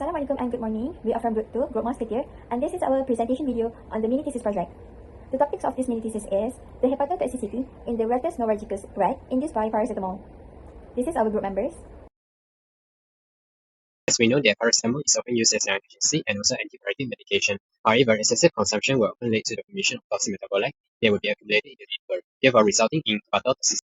Assalamualaikum and good morning. We are from Group 2, Group Mousekeeters, and this is our presentation video on the mini thesis project. The topics of this mini thesis is the hepatotoxicity in the rectus novargicus rat induced by paracetamol. This is our group members. As we know that paracetamol is often used as an analgesic and also antibiotic medication. However, excessive consumption will often lead to the formation of toxic metabolites that will be accumulated in the liver, therefore resulting in hepatotoxicity.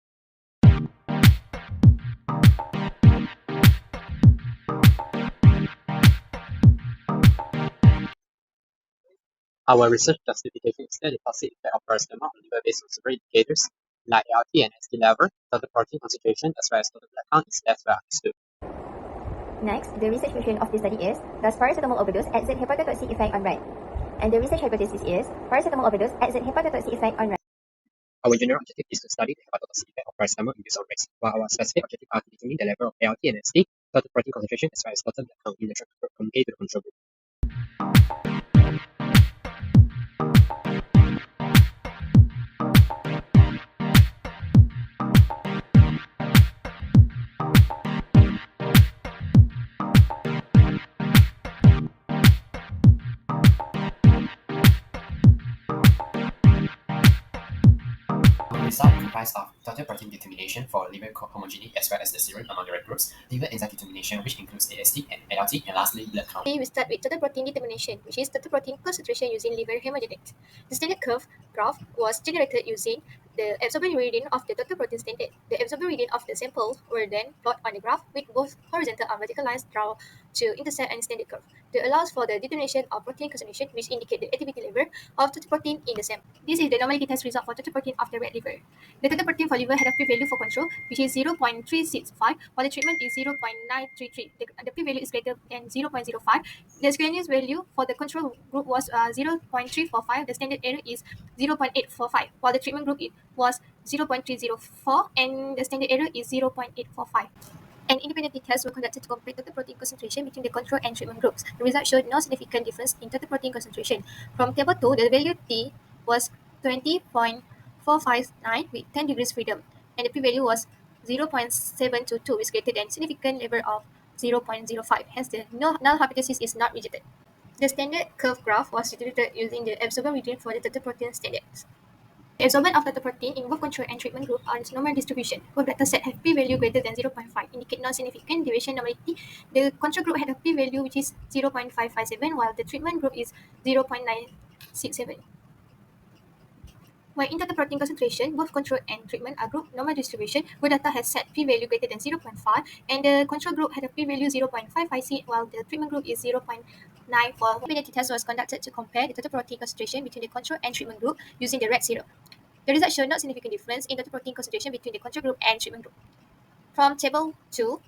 Our research justification is that the toxic effect of paracetamol on liver based on several indicators like ALT and ST level, total protein concentration, as well as total blood count is less well understood. Next, the research question of the study is, does paracetamol overdose exert hepatotoxic effect on rat? And the research hypothesis is, paracetamol overdose exert hepatotoxic effect on rat. Our general objective is to study the hepatotoxic effect of paracetamol induced on rats, while our specific objective are to determine the level of ALT and ST, total protein concentration, as well as total blood count in the treatment group compared to the control group. Result comprised of total protein determination for liver homogeny as well as the serum among the red groups, liver enzyme determination which includes AST and ALT, and lastly blood count. We start with total protein determination, which is total protein concentration using liver hemodynamics. The standard curve graph was generated using the absorbed reading of the total protein standard. The absorbed reading of the samples were then plotted on the graph with both horizontal and vertical lines drawn to intercept and standard curve. This allows for the determination of protein concentration, which indicate the activity level of total protein in the sample. This is the normality test result for total protein of the rat liver. The total protein for liver had a p-value for control, which is 0.365, while the treatment is 0.933. The p-value is greater than 0.05. The squamous value for the control group was 0.345. The standard error is 0.845, while the treatment group was 0.304, and the standard error is 0.845. An independent test were conducted to compare total protein concentration between the control and treatment groups. The result showed no significant difference in total protein concentration. From table 2, the value T was 20.459 with 10 degrees freedom, and the p-value was 0.722, which is greater than significant level of 0.05. Hence, the null hypothesis is not rejected. The standard curve graph was distributed using the absorbed reading for the total protein standards. The absorbance of total protein in both control and treatment group are normal distribution. Both data set have p-value greater than 0.5, indicate non-significant deviation normality. The control group had a p-value which is 0.557, while the treatment group is 0.967. While in total protein concentration, both control and treatment are group normal distribution, both data has set p-value greater than 0.5, and the control group had a p-value 0.556, while the treatment group is 0.94. Independent test was conducted to compare the total protein concentration between the control and treatment group using the rat serum. The result showed no significant difference in total protein concentration between the control group and treatment group. From table 2,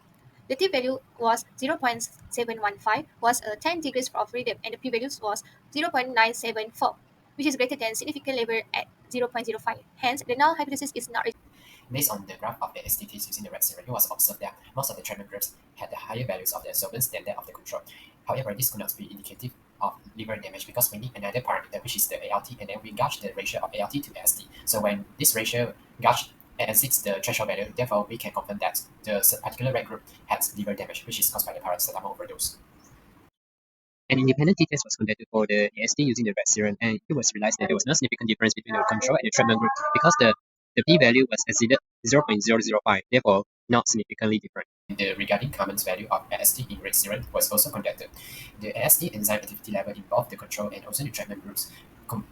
the t-value was 0.715, was 10 degrees of freedom, and the p-value was 0.974, which is greater than significant level at 0.05. Hence, the null hypothesis is not rejected. Based on the graph of the STTs using the rat serum, it was observed that most of the treatment groups had the higher values of the absorbance than that of the control. However, this could not be indicative of liver damage because we need another parameter, which is the ALT, and then we gauge the ratio of ALT to AST. So when this ratio gauge exceeds the threshold value, therefore we can confirm that the particular rat group has liver damage, which is caused by the paracetamol overdose. An independent t-test was conducted for the AST using the rat serum, and it was realized that there was no significant difference between the control and the treatment group because the p-value was exceeded 0.005, therefore not significantly different. The regarding Kalman's value of AST in rat serum was also conducted. The AST enzyme activity level in both the control and also the treatment groups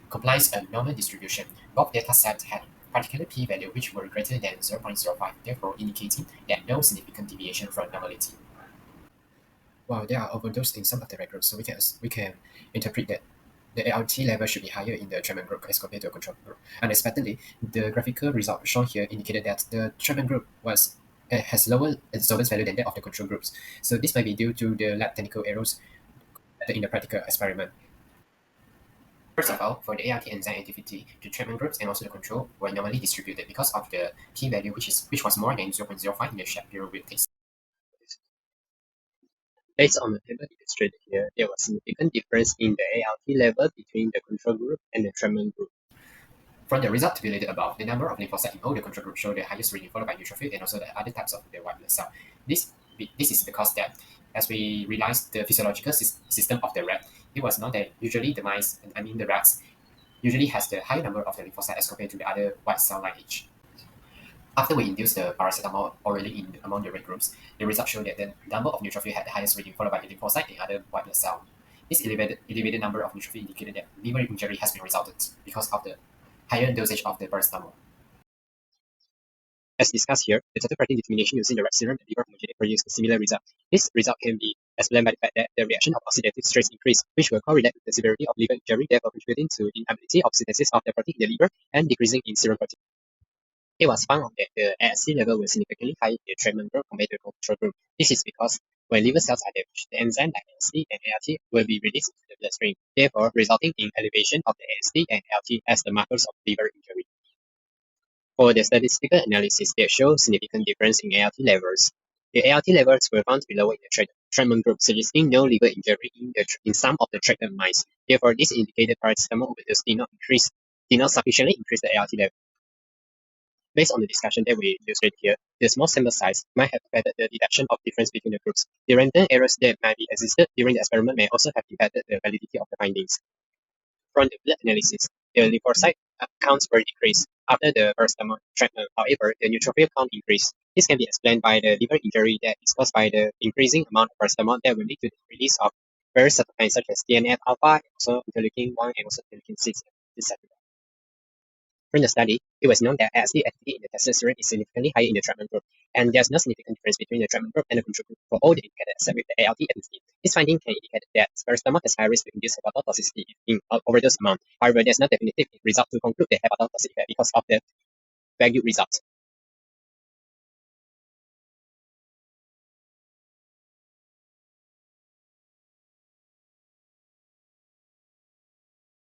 complies a normal distribution. Both data sets had particular p-value which were greater than 0.05, therefore indicating that no significant deviation from normality. While there are overdose in some of the rat groups, so we can interpret that the ALT level should be higher in the treatment group as compared to a control group. Unexpectedly, the graphical result shown here indicated that the treatment group has lower absorbance value than that of the control groups. So this might be due to the lab technical errors in the practical experiment. First of all, for the ALT enzyme activity, the treatment groups and also the control were normally distributed because of the p-value which was more than 0.05 in the Shapiro weight test. Based on the table illustrated here, there was significant difference in the ALT level between the control group and the treatment group. From the result tabulated above, the number of lymphocytes in all the control group show the highest reading followed by neutrophil and also the other types of the white blood cell. This is because that As we realized the physiological system of the rat, it was known that usually the rats, usually has the higher number of the lymphocytes as compared to the other white cell lineage. After we induced the paracetamol orally among the red groups, the results showed that the number of neutrophils had the highest reading, followed by the lymphocyte and other white blood cell. This elevated number of neutrophils indicated that liver injury has been resulted because of the higher dosage of the paracetamol. As discussed here, the total protein determination using the rat serum and liver homogeneity produced a similar result. This result can be explained by the fact that the reaction of oxidative stress increased, which will correlate with the severity of liver injury, therefore contributing to inability of synthesis of the protein in the liver and decreasing in serum protein. It was found that the AST level was significantly higher in the treatment group compared to the control group. This is because when liver cells are damaged, the enzyme like AST and ALT will be released into the bloodstream, therefore resulting in elevation of the AST and ALT as the markers of liver injury. For the statistical analysis, they show significant difference in ALT levels. The ALT levels were found to be lower in the treatment group, suggesting no liver injury in some of the treated mice. Therefore, this indicated paracetamol overdose did not sufficiently increase the ALT level. Based on the discussion that we illustrated here, the small sample size might have affected the detection of difference between the groups. The random errors that might be existed during the experiment may also have impacted the validity of the findings. From the blood analysis, the lymphocyte counts were decreased after the paracetamol treatment. However, the neutrophil count increased. This can be explained by the liver injury that is caused by the increasing amount of paracetamol that will lead to the release of various cytokines such as TNF-alpha, and also interleukin-1 and also interleukin-6, etc. From the study, it was known that AST activity in the testosterone is significantly higher in the treatment group, and there's no significant difference between the treatment group and the control group for all the indicators except with the ALT activity. This finding can indicate that paracetamol has high risk to induce hepatotoxicity in overdose amount. However, there's no definitive result to conclude the hepatotoxicity because of the vague results.